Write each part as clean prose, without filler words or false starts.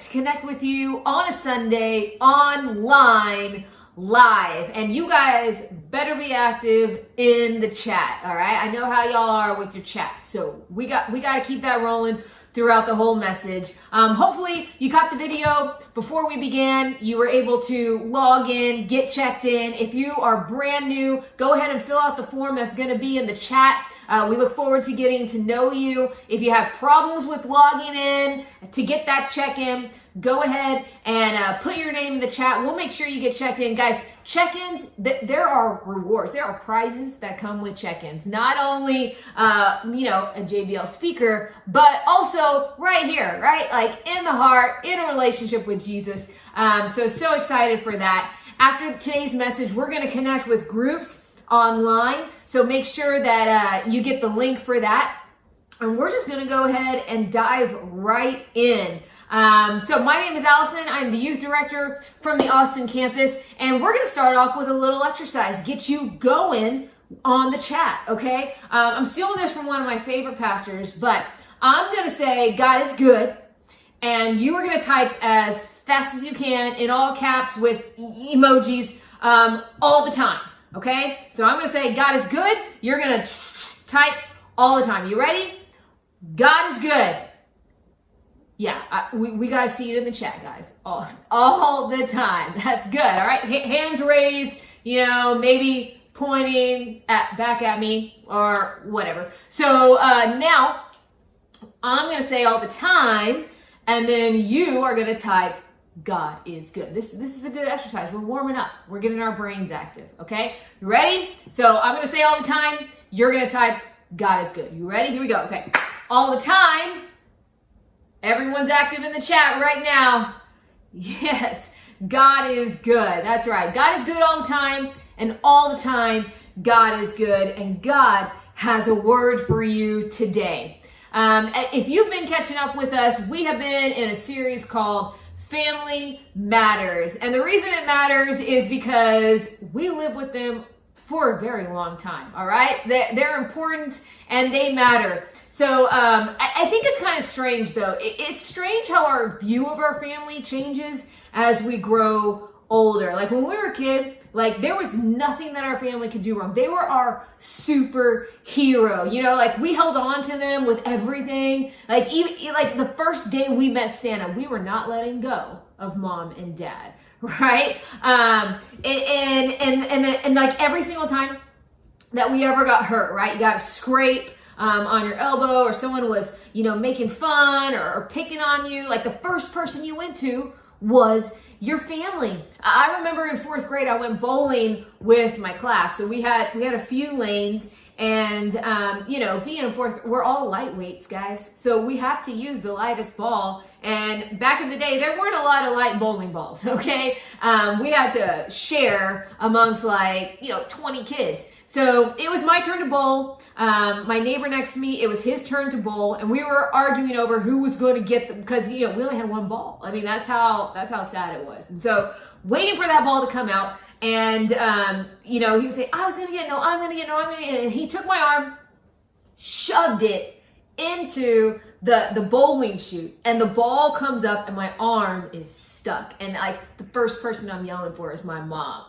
To connect with you on a Sunday, online, live, and you guys better be active in the chat. All right, I know how y'all are with your chat, so we got to keep that rolling throughout the whole message. Hopefully you caught the video before we began. You were able to log in, get checked in. If you are brand new, go ahead and fill out the form that's going to be in the chat. We look forward to getting to know you. If you have problems with logging in to get that check-in, go ahead and put your name in the chat. We'll make sure you get checked in. Guys, check-ins, there are rewards. There are prizes that come with check-ins. Not only, a JBL speaker, but also right here, right? Like in the heart, in a relationship with Jesus. So excited for that. After today's message, we're going to connect with groups online. So make sure that you get the link for that. And we're just going to go ahead and dive right in. So my name is Allison. I'm the youth director from the Austin campus, and we're going to start off with a little exercise, get you going on the chat, okay? I'm stealing this from one of my favorite pastors, but I'm going to say God is good, and you are going to type as fast as you can in all caps with emojis all the time, okay? So I'm going to say God is good. You're going to type all the time. You ready? God is good. Yeah, we got to see it in the chat, guys, all the time. That's good, all right? Hands raised, maybe pointing back at me or whatever. So now I'm going to say all the time, and then you are going to type God is good. This is a good exercise. We're warming up. We're getting our brains active, okay? You ready? So I'm going to say all the time. You're going to type God is good. You ready? Here we go. Okay. All the time. Everyone's active in the chat right now. Yes, God is good. That's right. God is good all the time, and all the time, God is good, and God has a word for you today. If you've been catching up with us, we have been in a series called Family Matters. And the reason it matters is because we live with them for a very long time, all right? They're important and they matter. So I think it's kind of strange, though. It's strange how our view of our family changes as we grow older. Like when we were a kid, like there was nothing that our family could do wrong. They were our superhero, like we held on to them with everything. Like even like the first day we met Santa, we were not letting go of mom and dad, right? And like every single time that we ever got hurt, right? You got a scrape on your elbow, or someone was, making fun or picking on you. Like the first person you went to was your family. I remember in 4th grade, I went bowling with my class. So we had a few lanes, and being in 4th, we're all lightweights, guys. So we have to use the lightest ball. And back in the day, there weren't a lot of light bowling balls, okay? We had to share amongst 20 kids. So it was my turn to bowl. My neighbor next to me, it was his turn to bowl, and we were arguing over who was going to get them because we only had one ball. I mean, that's how sad it was. And so waiting for that ball to come out, and he would say, "I was going to get no, I'm going to get no, I'm going to get," and he took my arm, shoved it into the bowling chute, and the ball comes up, and my arm is stuck. And the first person I'm yelling for is my mom.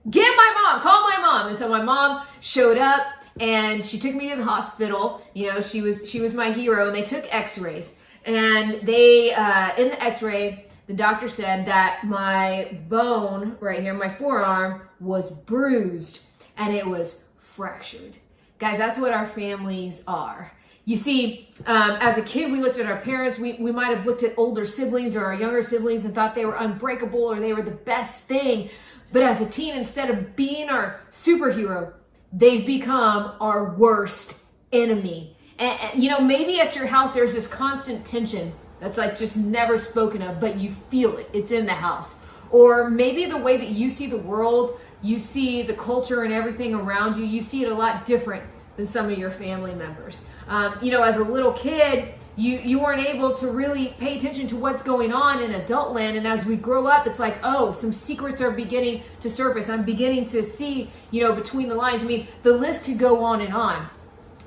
Get my mom, call my mom. And so my mom showed up, and she took me to the hospital. She was my hero, and they took x-rays. And they, in the x-ray, the doctor said that my bone right here, my forearm, was bruised, and it was fractured. Guys, that's what our families are. You see, as a kid, we looked at our parents. We might have looked at older siblings or our younger siblings and thought they were unbreakable or they were the best thing. But as a teen, instead of being our superhero, they've become our worst enemy. And maybe at your house, there's this constant tension that's like just never spoken of, but you feel it. It's in the house. Or maybe the way that you see the world, you see the culture and everything around you, you see it a lot different than some of your family members. As a little kid, you weren't able to really pay attention to what's going on in adult land. And as we grow up, it's like, oh, some secrets are beginning to surface. I'm beginning to see, between the lines. I mean, the list could go on and on.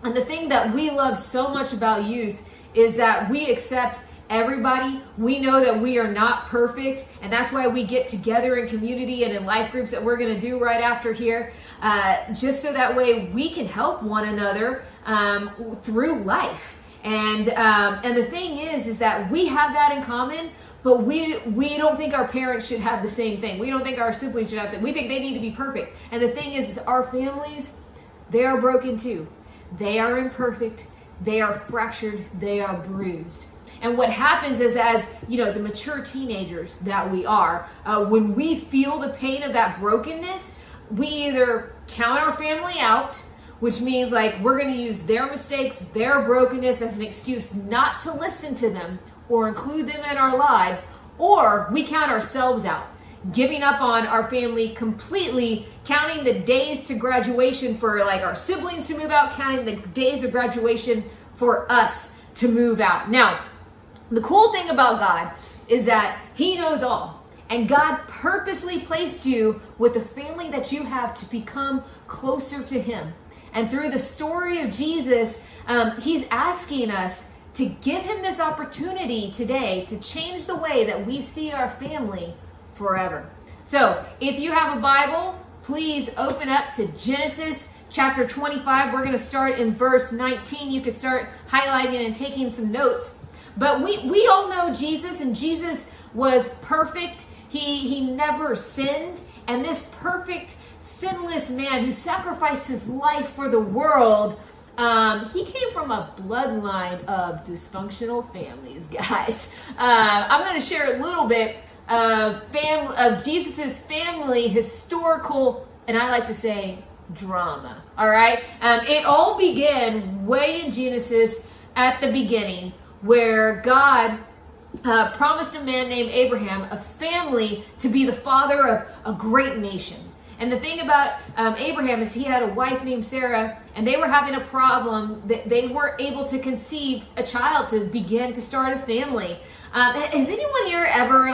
And the thing that we love so much about youth is that we accept everybody. We know that we are not perfect, and that's why we get together in community and in life groups that we're going to do right after here, just so that way we can help one another through life. And the thing is that we have that in common, but we don't think our parents should have the same thing. We don't think our siblings should have that. We think they need to be perfect. And the thing is our families, they are broken too. They are imperfect. They are fractured. They are bruised. And what happens is, as the mature teenagers that we are, when we feel the pain of that brokenness, we either count our family out, which means like we're going to use their mistakes, their brokenness as an excuse not to listen to them or include them in our lives, or we count ourselves out, giving up on our family completely, counting the days to graduation for like our siblings to move out, counting the days of graduation for us to move out. Now, the cool thing about God is that He knows all. And God purposely placed you with the family that you have to become closer to Him. And through the story of Jesus, He's asking us to give Him this opportunity today to change the way that we see our family forever. So if you have a Bible, please open up to Genesis chapter 25. We're going to start in verse 19. You could start highlighting and taking some notes. But we all know Jesus, and Jesus was perfect. He never sinned. And this perfect, sinless man who sacrificed his life for the world, he came from a bloodline of dysfunctional families, guys. I'm going to share a little bit of Jesus's family historical, and I like to say, drama. All right? It all began way in Genesis at the beginning, where God promised a man named Abraham a family to be the father of a great nation. And the thing about Abraham is he had a wife named Sarah, and they were having a problem that they weren't able to conceive a child to begin to start a family. Has anyone here ever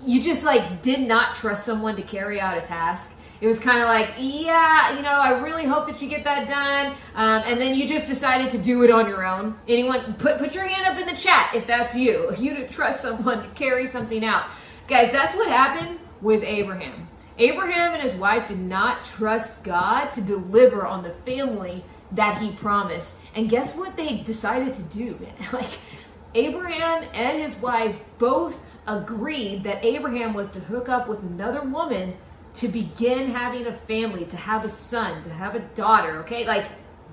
you just did not trust someone to carry out a task? It was kind of like, I really hope that you get that done. And then you just decided to do it on your own. Anyone, put your hand up in the chat if that's you. You didn't trust someone to carry something out. Guys, that's what happened with Abraham. Abraham and his wife did not trust God to deliver on the family that He promised. And guess what they decided to do, man? Abraham and his wife both agreed that Abraham was to hook up with another woman to begin having a family, to have a son, to have a daughter, okay?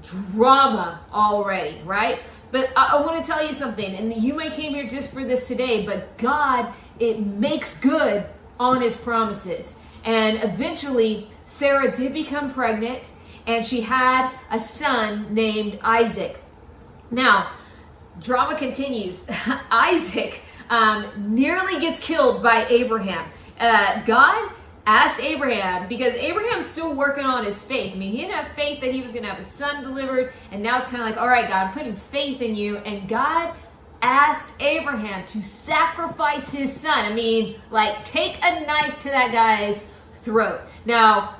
Drama already, right? But I want to tell you something, and you may came here just for this today, but God, it makes good on His promises. And eventually, Sarah did become pregnant, and she had a son named Isaac. Now, drama continues. Isaac nearly gets killed by Abraham. God asked Abraham, because Abraham's still working on his faith. I mean, he didn't have faith that he was going to have a son delivered, and now it's kind of like, all right, God, I'm putting faith in you. And God asked Abraham to sacrifice his son. I mean, take a knife to that guy's throat. Now,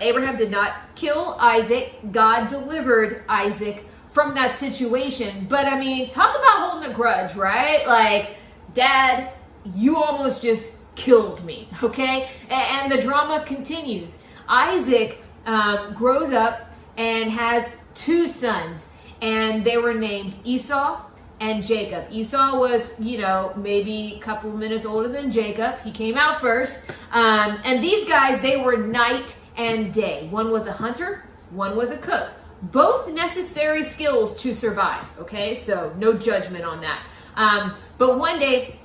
Abraham did not kill Isaac. God delivered Isaac from that situation. But I mean, talk about holding a grudge, right? Dad, you almost just killed me, okay? And the drama continues. Isaac grows up and has two sons, and they were named Esau and Jacob. Esau was, maybe a couple of minutes older than Jacob. He came out first. And these guys, they were night and day. One was a hunter, one was a cook. both necessary skills to survive, okay? So no judgment on that. But one day,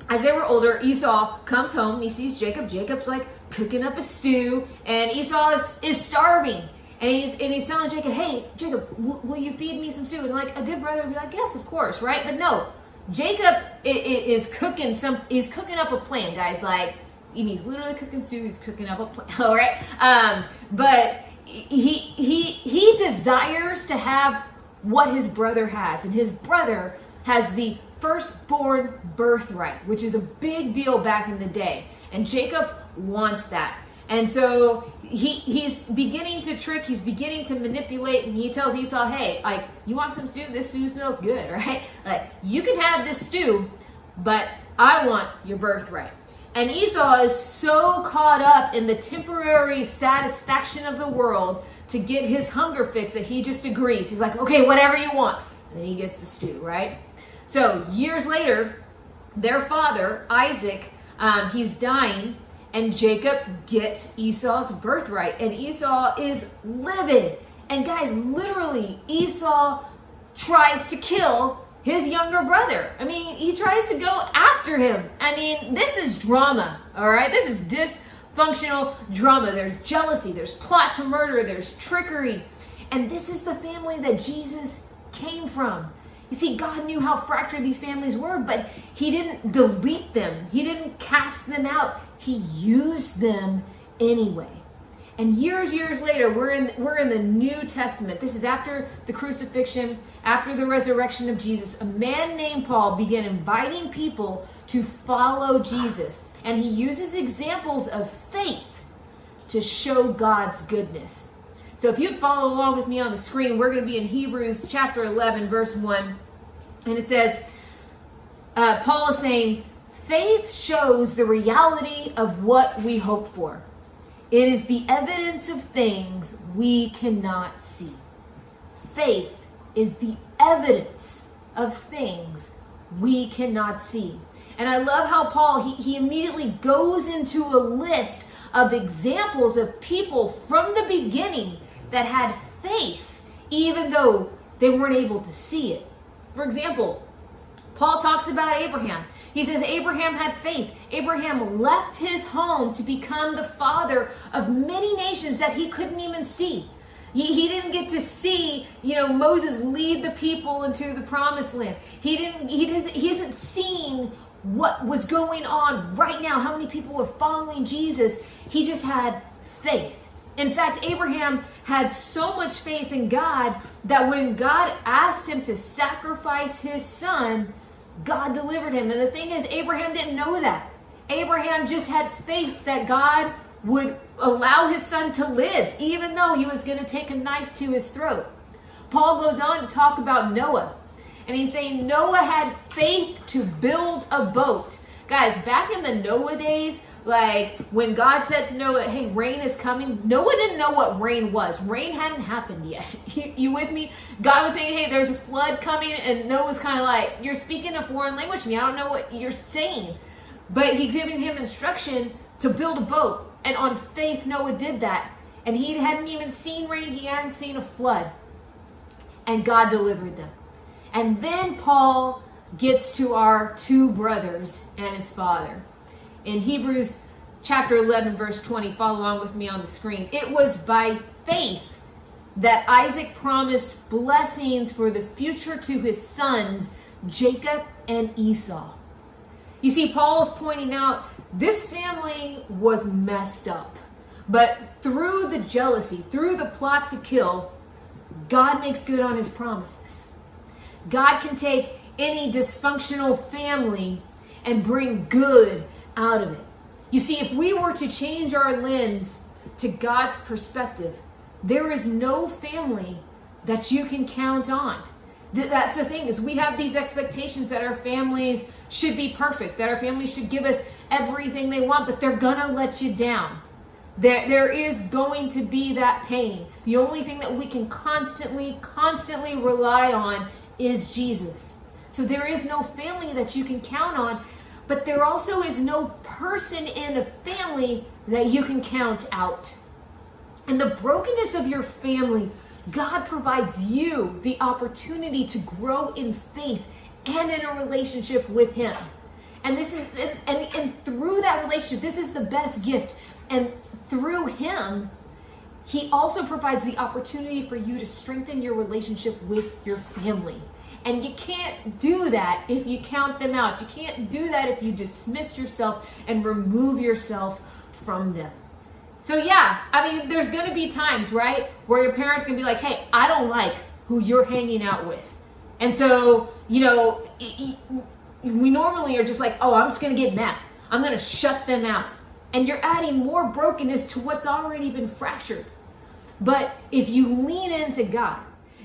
as they were older, Esau comes home, he sees Jacob. Jacob's like cooking up a stew, and Esau is starving. And he's telling Jacob, hey, Jacob, will you feed me some stew? And like a good brother would be like, yes, of course, right? But no, Jacob is cooking he's cooking up a plan, guys. Like, he's literally cooking stew, he's cooking up a plan, all right? But he desires to have what his brother has, and his brother has the firstborn birthright, which is a big deal back in the day. And Jacob wants that. And so he's beginning to trick, he's beginning to manipulate, and he tells Esau, hey, like, you want some stew? This stew smells good, right? Like, you can have this stew, but I want your birthright. And Esau is so caught up in the temporary satisfaction of the world to get his hunger fix that he just agrees. He's like, okay, whatever you want. And then he gets the stew, right? So years later, their father, Isaac, he's dying, and Jacob gets Esau's birthright, and Esau is livid. And guys, literally, Esau tries to kill his younger brother. I mean, he tries to go after him. I mean, this is drama, all right? This is dysfunctional drama. There's jealousy, there's plot to murder, there's trickery. And this is the family that Jesus came from. You see, God knew how fractured these families were, but he didn't delete them. He didn't cast them out. He used them anyway. And years later, we're in the New Testament. This is after the crucifixion, after the resurrection of Jesus. A man named Paul began inviting people to follow Jesus. And he uses examples of faith to show God's goodness. So if you'd follow along with me on the screen, we're going to be in Hebrews chapter 11, verse 1. And it says, Paul is saying, faith shows the reality of what we hope for. It is the evidence of things we cannot see. Faith is the evidence of things we cannot see. And I love how Paul, he immediately goes into a list of examples of people from the beginning that had faith, even though they weren't able to see it. For example, Paul talks about Abraham. He says Abraham had faith. Abraham left his home to become the father of many nations that he couldn't even see. He didn't get to see, Moses lead the people into the promised land. He hasn't seen what was going on right now, how many people were following Jesus. He just had faith. In fact, Abraham had so much faith in God that when God asked him to sacrifice his son, God delivered him. And the thing is, Abraham didn't know that. Abraham just had faith that God would allow his son to live, even though he was going to take a knife to his throat. Paul goes on to talk about Noah. And he's saying Noah had faith to build a boat. Guys, back in the Noah days, like when God said to Noah, hey, rain is coming, Noah didn't know what rain was. Rain hadn't happened yet. You with me? God was saying, hey, there's a flood coming, and Noah's kind of like, you're speaking a foreign language to me. I don't know what you're saying. But he's giving him instruction to build a boat. And on faith, Noah did that. And he hadn't even seen rain. He hadn't seen a flood. And God delivered them. And then Paul gets to our two brothers and his father. In Hebrews chapter 11, verse 20, follow along with me on the screen. It was by faith that Isaac promised blessings for the future to his sons, Jacob and Esau. You see, Paul is pointing out this family was messed up. But through the jealousy, through the plot to kill, God makes good on his promises. God can take any dysfunctional family and bring good out of it. You see, if we were to change our lens to God's perspective, there is no family that you can count on. That's the thing, is we have these expectations that our families should be perfect, that our families should give us everything they want, but they're gonna let you down. There is going to be that pain. The only thing that we can constantly rely on is Jesus. So there is no family that you can count on, but there also is no person in a family that you can count out. And the brokenness of your family God provides you the opportunity to grow in faith and in a relationship with him. And this is and through that relationship, this is the best gift. And through him, he also provides the opportunity for you to strengthen your relationship with your family. And you can't do that if you count them out. You can't do that if you dismiss yourself and remove yourself from them. So yeah, I mean, there's gonna be times, right, where your parents can be like, hey, I don't like who you're hanging out with. And so, you know, we normally are just like, oh, I'm just gonna get mad. I'm gonna shut them out. And you're adding more brokenness to what's already been fractured. But if you lean into God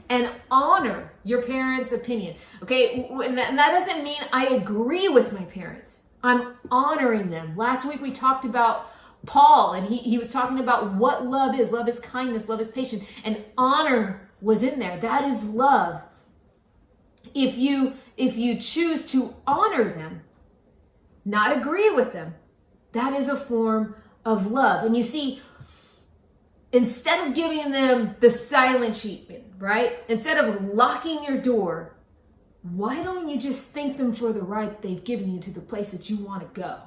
and honor your parents' opinion, okay, and that doesn't mean I agree with my parents. I'm honoring them. Last week we talked about Paul, and he was talking about what love is. Love is kindness, love is patience, and honor was in there. That is love. If you choose to honor them, not agree with them, that is a form of love. And you see, instead of giving them the silent treatment, right? Instead of locking your door, why don't you just thank them for the right they've given you to the place that you want to go?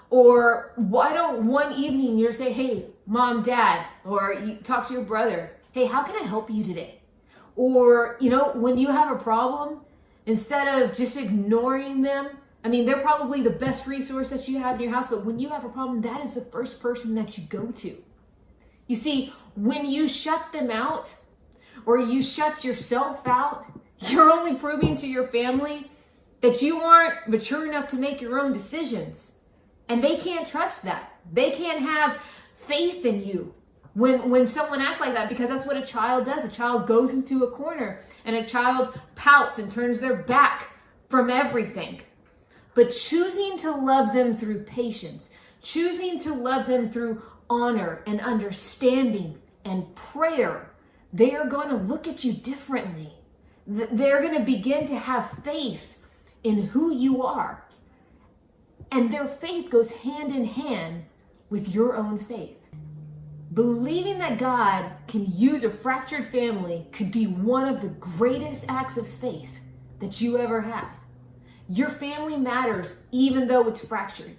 Or why don't one evening you say, hey, mom, dad, or you talk to your brother, hey, how can I help you today? Or, you know, when you have a problem, instead of just ignoring them, I mean, they're probably the best resource that you have in your house, but when you have a problem, that is the first person that you go to. You see, when you shut them out or you shut yourself out, you're only proving to your family that you aren't mature enough to make your own decisions. And they can't trust that. They can't have faith in you when someone acts like that, because that's what a child does. A child goes into a corner and a child pouts and turns their back from everything. But choosing to love them through patience, choosing to love them through honor and understanding and prayer, they are going to look at you differently. They're going to begin to have faith in who you are. And their faith goes hand in hand with your own faith. Believing that God can use a fractured family could be one of the greatest acts of faith that you ever have. Your family matters even though it's fractured,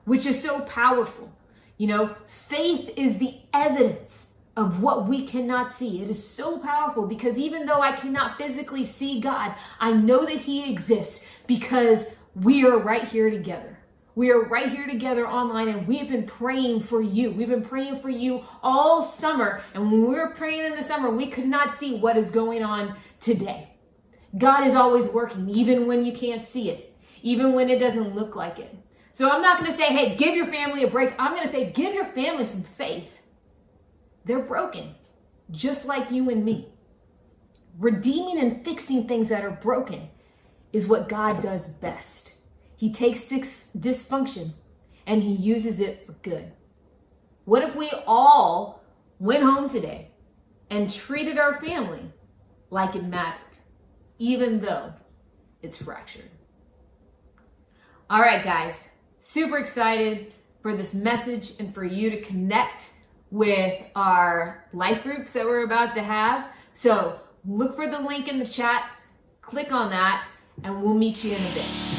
which is so powerful. You know, faith is the evidence of what we cannot see. It is so powerful because even though I cannot physically see God, I know that he exists because we are right here together. We are right here together online, and we have been praying for you. We've been praying for you all summer. And when we were praying in the summer, we could not see what is going on today. God is always working, even when you can't see it, even when it doesn't look like it. So I'm not going to say, hey, give your family a break. I'm going to say, give your family some faith. They're broken, just like you and me. Redeeming and fixing things that are broken is what God does best. He takes dysfunction and he uses it for good. What if we all went home today and treated our family like it mattered, even though it's fractured? All right, guys, super excited for this message and for you to connect with our life groups that we're about to have. So look for the link in the chat, click on that, and we'll meet you in a bit.